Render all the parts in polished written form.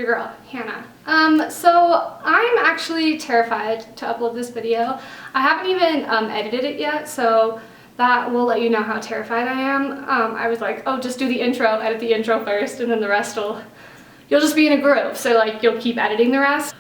your girl, Hannah. So I'm actually terrified to upload this video. I haven't even edited it yet, so that will let you know how terrified I am. I was like, oh, just do the intro, edit the intro first, and then the rest you'll just be in a groove, so like you'll keep editing the rest.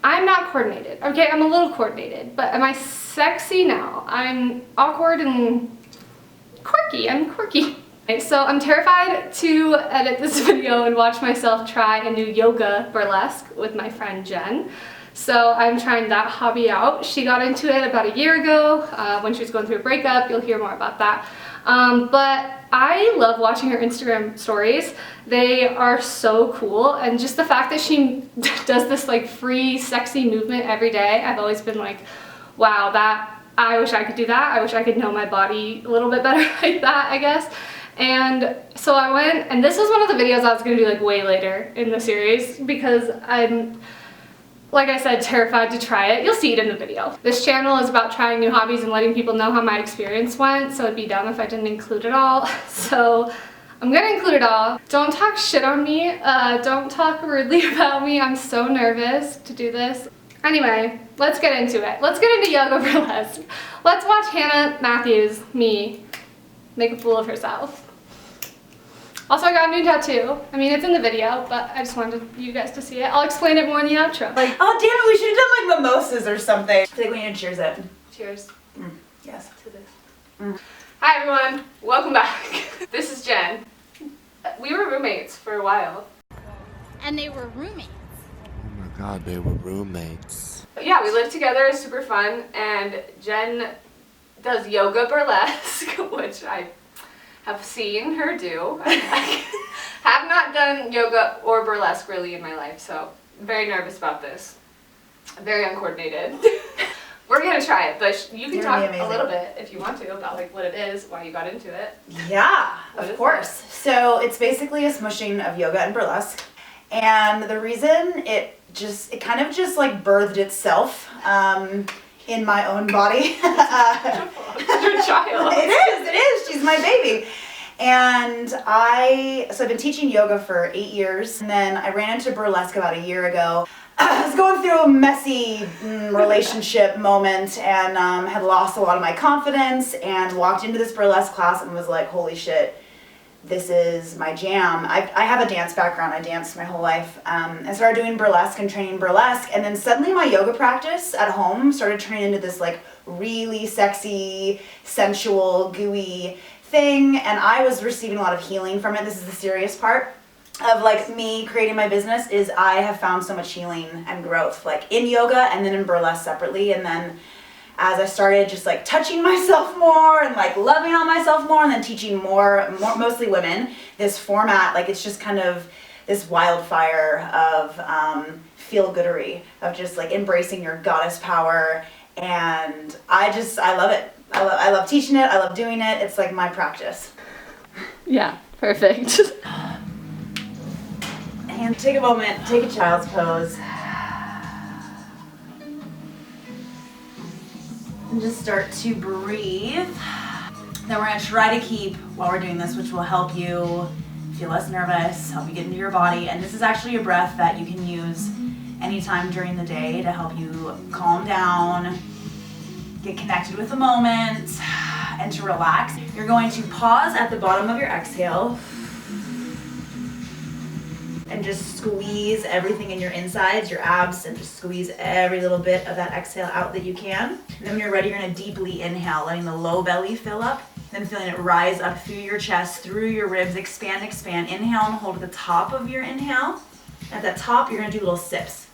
I'm not coordinated. Okay, I'm a little coordinated, but am I sexy? No. I'm awkward and quirky. I'm quirky. So I'm terrified to edit this video and watch myself try a new yoga burlesque with my friend Jen. So I'm trying that hobby out. She got into it about a year ago when she was going through a breakup. You'll hear more about that. But I love watching her Instagram stories. They are so cool, and just the fact that she does this like free sexy movement every day, I've always been like, wow, I wish I could do that. I wish I could know my body a little bit better like that, I guess. And so I went, and this was one of the videos I was going to do like way later in the series because I'm, like I said, terrified to try it. You'll see it in the video. This channel is about trying new hobbies and letting people know how my experience went, so it'd be dumb if I didn't include it all. So I'm gonna include it all. Don't talk shit on me. Don't talk rudely about me. I'm so nervous to do this. Anyway, let's get into it. Let's get into yoga burlesque. Let's watch Hannah Matthews, me, make a fool of herself. Also, I got a new tattoo. I mean, it's in the video, but I just wanted you guys to see it. I'll explain it more in the outro. Like, oh damn it, we should have done like mimosas or something. I think we need to cheers it. Cheers. Yes. To this. Hi everyone, welcome back. This is Jen. We were roommates for a while. And they were roommates. Oh my god, they were roommates. But yeah, we lived together, it's super fun, and Jen does yoga burlesque, which I have seen her do. I have not done yoga or burlesque really in my life, so I'm very nervous about this. I'm very uncoordinated. We're gonna try it, but you can talk a little bit if you want to about like what it is, why you got into it. Yeah, of course. So it's basically a smushing of yoga and burlesque, and the reason it kind of just like birthed itself in my own body. Your child. It is. She's my baby. And so I've been teaching yoga for 8 years, and then I ran into burlesque about a year ago. I was going through a messy relationship moment and had lost a lot of my confidence, and walked into this burlesque class and was like, holy shit, this is my jam. I have a dance background. I danced my whole life. I started doing burlesque and training burlesque, and then suddenly my yoga practice at home started turning into this like really sexy, sensual, gooey thing, and I was receiving a lot of healing from it. This is the serious part of like me creating my business, is I have found so much healing and growth like in yoga and then in burlesque separately. And then as I started just like touching myself more and like loving on myself more, and then teaching more mostly women this format, like it's just kind of this wildfire of feel-goodery, of just like embracing your goddess power. And I love it. I love teaching it. I love doing it. It's like my practice. Yeah, perfect. And take a moment, take a child's pose. And just start to breathe. Then we're gonna try to keep, while we're doing this, which will help you feel less nervous, help you get into your body. And this is actually a breath that you can use anytime during the day to help you calm down, get connected with the moment, and to relax. You're going to pause at the bottom of your exhale and just squeeze everything in your insides, your abs, and just squeeze every little bit of that exhale out that you can. And then when you're ready, you're gonna deeply inhale, letting the low belly fill up, then feeling it rise up through your chest, through your ribs, expand, expand. Inhale and hold at the top of your inhale. At the top, you're gonna do little sips.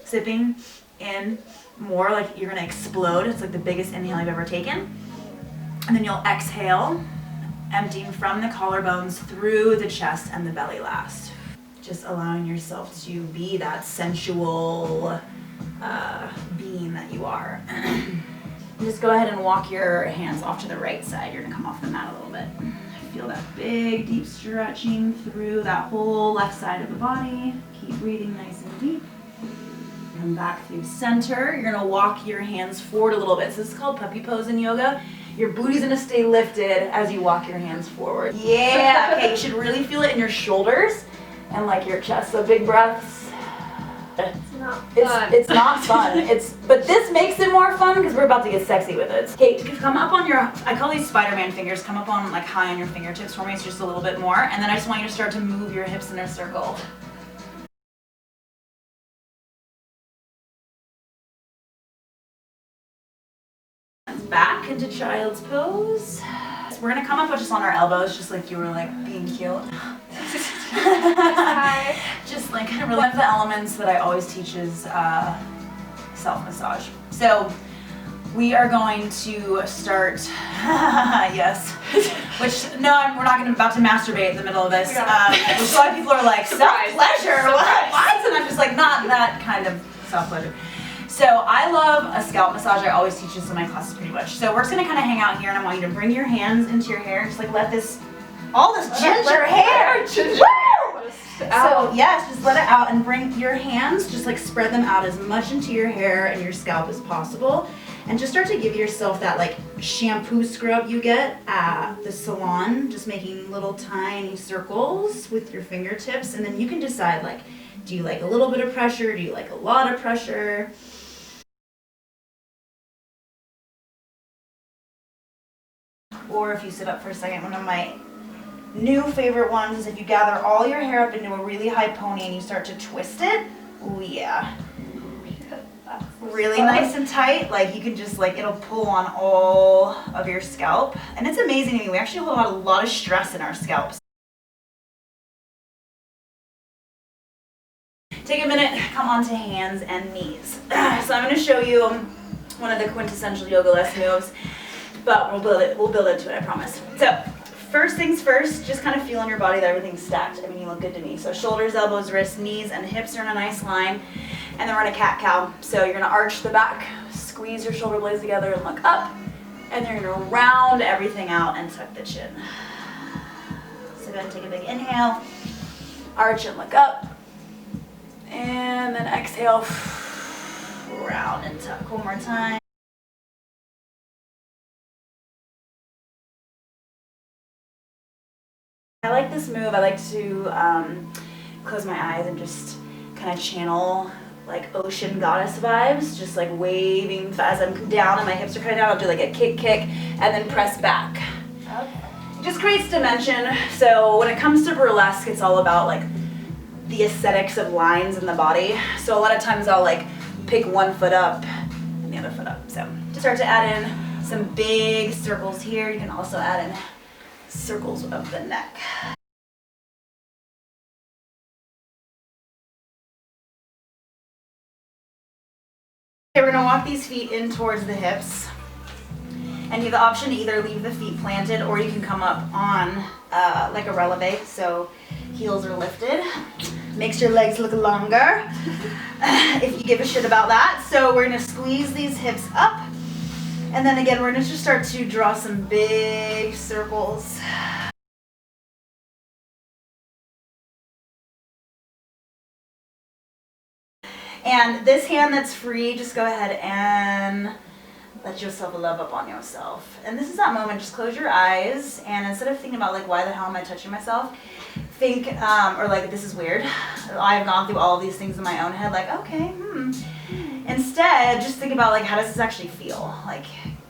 Sipping in more, like you're gonna explode. It's like the biggest inhale you've ever taken. And then you'll exhale, emptying from the collarbones through the chest and the belly last. Just allowing yourself to be that sensual being that you are. Just go ahead and walk your hands off to the right side. You're gonna come off the mat a little bit. Feel that big, deep stretching through that whole left side of the body. Keep breathing nice and deep. Come back through center. You're gonna walk your hands forward a little bit. So this is called puppy pose in yoga. Your booty's gonna stay lifted as you walk your hands forward. Yeah, okay, you should really feel it in your shoulders and like your chest. So big breaths. It's not fun. It's not fun. But this makes it more fun because we're about to get sexy with it. Okay, come up on your, I call these Spider-Man fingers, come up on like high on your fingertips for me. It's just a little bit more. And then I just want you to start to move your hips in a circle. Back into child's pose. We're gonna come up just on our elbows, just like you were like being cute. Hi. Just like really one of the elements that I always teach is self-massage. So we are going to start, yes, which no, we're not about to masturbate in the middle of this. Which a lot of people are like, self-pleasure, what? And I'm just like, not that kind of self-pleasure. So I love a scalp massage. I always teach this in my classes pretty much. So we're just gonna kind of hang out here, and I want you to bring your hands into your hair, and just like let this, all this ginger hair. Woo! So yes, just let it out and bring your hands, just like spread them out as much into your hair and your scalp as possible. And just start to give yourself that like shampoo scrub you get at the salon, just making little tiny circles with your fingertips. And then you can decide like, do you like a little bit of pressure? Do you like a lot of pressure? Or if you sit up for a second, one of my new favorite ones is if you gather all your hair up into a really high pony and you start to twist it. Oh yeah. Really nice and tight. Like you can just like, it'll pull on all of your scalp. And it's amazing to me. We actually hold a lot of stress in our scalps. Take a minute, come onto hands and knees. So I'm gonna show you one of the quintessential yoga-esque moves. But we'll build into it, I promise. So, first things first, just kind of feel in your body that everything's stacked. I mean, you look good to me. So shoulders, elbows, wrists, knees, and hips are in a nice line. And then we're in a cat-cow. So you're gonna arch the back, squeeze your shoulder blades together and look up. And you're gonna round everything out and tuck the chin. So go ahead and take a big inhale, arch and look up. And then exhale, round and tuck. One more time. I like this move. I like to close my eyes and just kind of channel like ocean goddess vibes, just like waving as I'm down and my hips are kind of down. I'll do like a kick, and then press back. Okay. It just creates dimension. So when it comes to burlesque, it's all about like the aesthetics of lines in the body. So a lot of times I'll like pick one foot up and the other foot up. So just start to add in some big circles here. You can also add in circles of the neck. Okay, we're gonna walk these feet in towards the hips. And you have the option to either leave the feet planted or you can come up on like a releve, so heels are lifted. Makes your legs look longer, if you give a shit about that. So we're gonna squeeze these hips up. And then again, we're gonna just start to draw some big circles. And this hand that's free, just go ahead and let yourself love up on yourself. And this is that moment, just close your eyes, and instead of thinking about like, why the hell am I touching myself? Think, or like, this is weird. I've gone through all of these things in my own head, like, okay, Instead, just think about like, how does this actually feel? Like,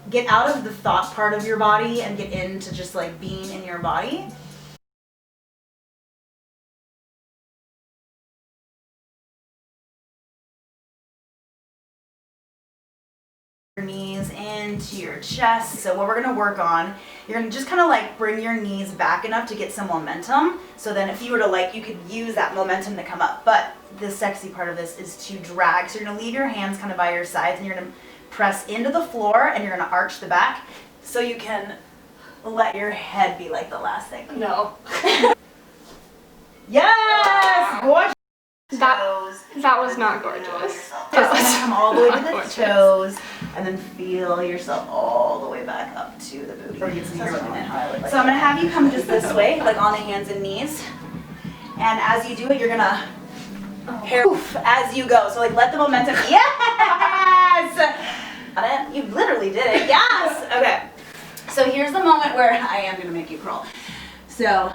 get out of the thought part of your body and get into just like being in your body. Your knees into your chest. So what we're going to work on, you're going to just kind of like bring your knees back enough to get some momentum. So then if you were to like, you could use that momentum to come up. But the sexy part of this is to drag. So you're going to leave your hands kind of by your sides and you're going to press into the floor and you're going to arch the back so you can let your head be like the last thing. No. Yes! Gorgeous. That was not gorgeous. Just come all the way to the toes and then feel yourself all the way back up to the booty. So I'm going to have you come just this way, like on the hands and knees. And as you do it, you're going to poof as you go. So like let the momentum, yes! You literally did it, yes! Okay. So here's the moment where I am going to make you crawl. So,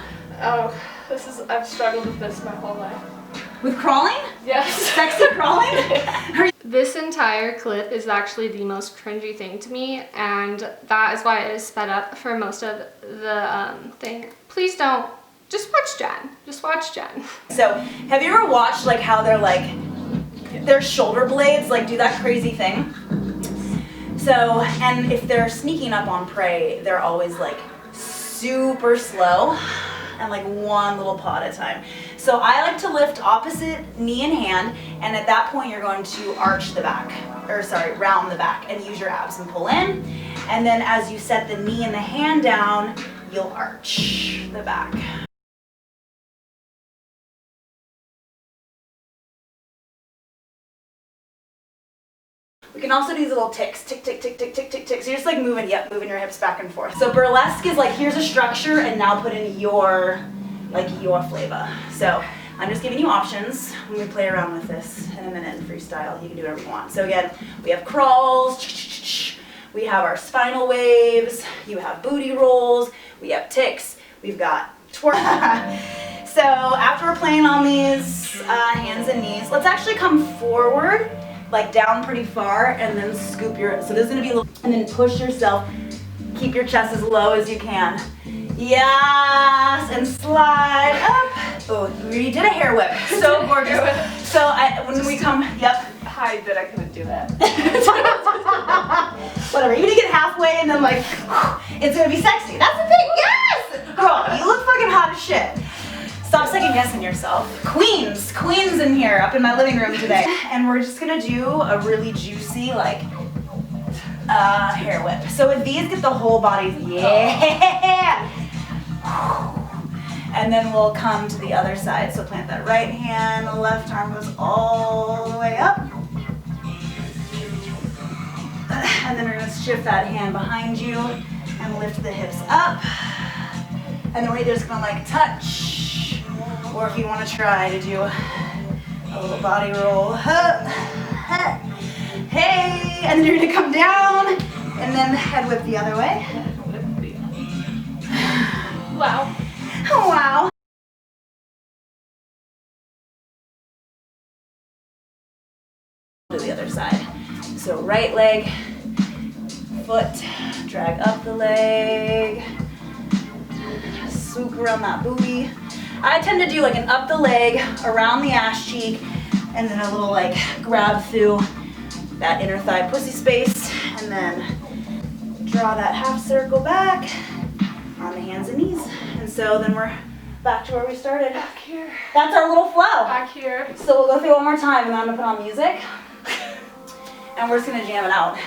I've struggled with this my whole life. With crawling? Yes. Sexy crawling? This entire clip is actually the most cringy thing to me, and that is why it is sped up for most of the thing. Please don't. Just watch Jen. Just watch Jen. So, have you ever watched like how they're like, their shoulder blades like do that crazy thing? So, and if they're sneaking up on prey, they're always like super slow and like one little paw at a time. So I like to lift opposite knee and hand, and at that point you're going to arch the back, or sorry, round the back, and use your abs and pull in. And then as you set the knee and the hand down, you'll arch the back. We can also do these little ticks, tick, tick, tick, tick, tick, tick, tick. So you're just like moving your hips back and forth. So burlesque is like, here's a structure and now put in your flavor. So I'm just giving you options when we play around with this in a minute in freestyle. You can do whatever you want. So again, we have crawls, we have our spinal waves, you have booty rolls, we have ticks, we've got twerk. So after we're playing on these hands and knees, let's actually come forward, like down pretty far, and then scoop your, so this is gonna be a little, and then push yourself, keep your chest as low as you can. Yes, and slide up. Oh, we did a hair whip, so gorgeous. So when we come, yep. Hide that I couldn't do that. Whatever, even if you get halfway and then like, it's gonna be sexy. That's the thing, yes! Girl, you look fucking hot as shit. Stop second guessing yourself. Queens in here, up in my living room today. And we're just gonna do a really juicy, like, hair whip. So with these, get the whole body, yeah! And then we'll come to the other side. So plant that right hand, the left arm goes all the way up. And then we're gonna shift that hand behind you and lift the hips up. And then we're just gonna like touch. Or if you wanna try to do a little body roll. Hey, and then you're gonna come down and then head whip the other way. Wow. Oh, wow. To the other side. So right leg, foot, drag up the leg, swoop around that booty. I tend to do like an up the leg, around the ass cheek, and then a little like grab through that inner thigh pussy space, and then draw that half circle back on the hands and knees. And so then we're back to where we started. Back here. That's our little flow. Back here. So we'll go through one more time, and then I'm gonna put on music, and we're just gonna jam it out.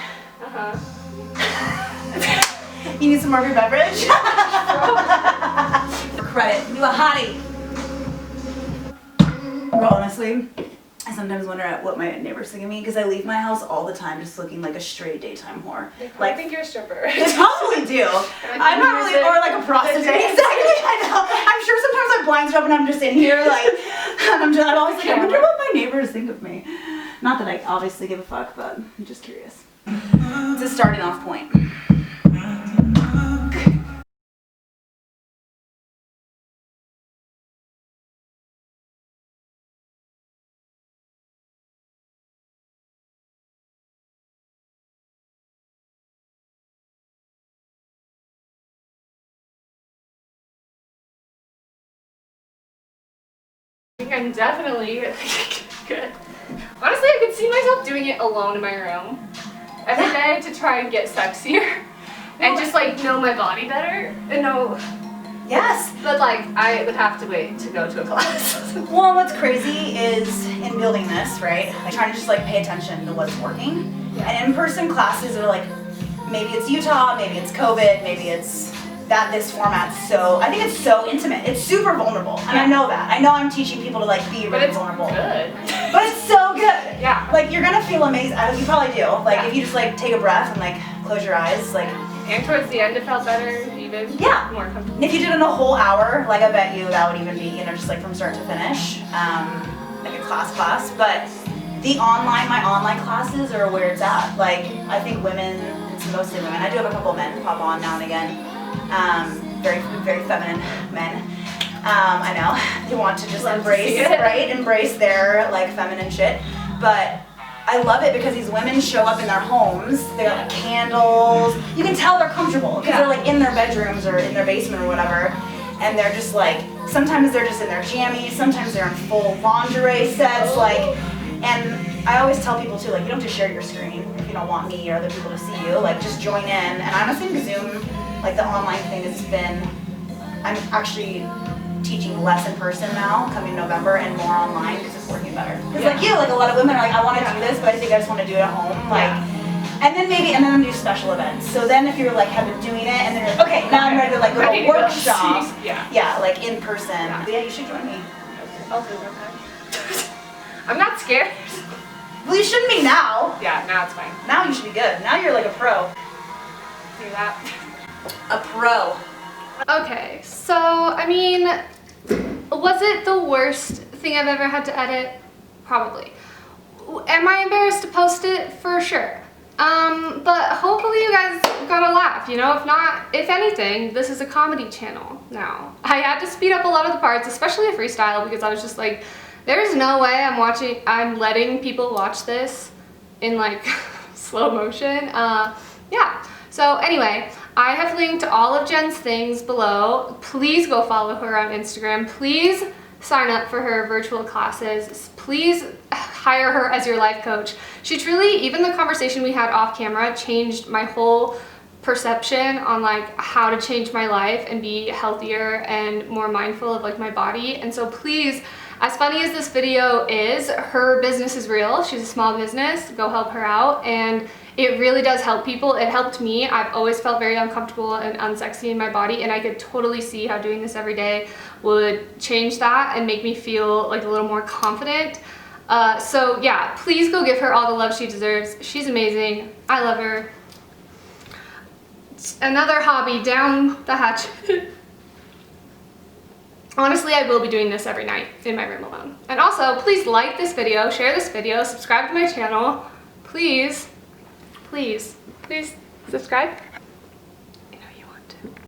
You need some more of your beverage? For credit, do a hottie. Well, honestly, I sometimes wonder at what my neighbors think of me because I leave my house all the time just looking like a straight daytime whore. I think you're a stripper. They probably do. I'm not really, or like a prostitute. Exactly, I know. I'm sure sometimes I blinds up and I'm just in here like, and I'm always like, I wonder what my neighbors think of me. Not that I obviously give a fuck, but I'm just curious. It's a starting off point. I think I'm definitely good. Honestly, I could see myself doing it alone in my room every day to try and get sexier and just like know my body better and know. Yes. But like I would have to wait to go to a class. Well, what's crazy is in building this, right? I'm trying to just like pay attention to what's working. And in-person classes are like, maybe it's Utah, maybe it's COVID, maybe it's that this format's so, I think it's so intimate. It's super vulnerable, and I know that. I know I'm teaching people to like be But really it's vulnerable. good. But it's so good. Yeah. Like you're gonna feel amazing. You probably do. Like Yeah. if you just like take a breath and like close your eyes, like. And towards the end it felt better, even more comfortable. And if you did it in a whole hour, like I bet you that would even be, you know, just like from start to finish, like a class. But my online classes are where it's at. Like I think women, it's mostly women. I do have a couple of men pop on now and again. Very, very feminine men. I know, they want to just embrace their like feminine shit, but I love it because these women show up in their homes, they got like candles, you can tell they're comfortable because they're like in their bedrooms or in their basement or whatever, and they're just like, sometimes they're just in their jammies, sometimes they're in full lingerie sets, like, and I always tell people too, like, you don't have to share your screen if you don't want me or other people to see you, like just join in. And I honestly think Zoom, like the online thing has been, I'm actually teaching less in person now, coming November, and more online because it's working better. Because like you, like a lot of women are like, I want to do this, but I think I just want to do it at home. Like, and then I'm do special events. So then if you're like have been doing it, and then you're like, okay, now I'm ready to like go to workshops. Yeah, like in person. Yeah, you should join me. I'll do okay. I'm not scared. Well, you shouldn't be now. Yeah, now it's fine. Now you should be good. Now you're like a pro. Do that. A pro. Okay, so I mean, was it the worst thing I've ever had to edit? Probably. Am I embarrassed to post it? For sure. But hopefully you guys got a laugh, you know? If not, if anything, this is a comedy channel now. I had to speed up a lot of the parts, especially a freestyle, because I was just like, there's no way I'm letting people watch this in like slow motion. Yeah. So anyway, I have linked all of Jenn's things below. Please go follow her on Instagram. Please sign up for her virtual classes. Please hire her as your life coach. She truly, even the conversation we had off camera, changed my whole perception on like how to change my life and be healthier and more mindful of like my body. And so please, as funny as this video is, her business is real. She's a small business. Go help her out. And it really does help people. It helped me. I've always felt very uncomfortable and unsexy in my body, and I could totally see how doing this every day would change that and make me feel like a little more confident. So yeah, please go give her all the love she deserves. She's amazing. I love her. It's another hobby down the hatch. Honestly, I will be doing this every night in my room alone. And also, please like this video, share this video, subscribe to my channel. Please, please, please subscribe.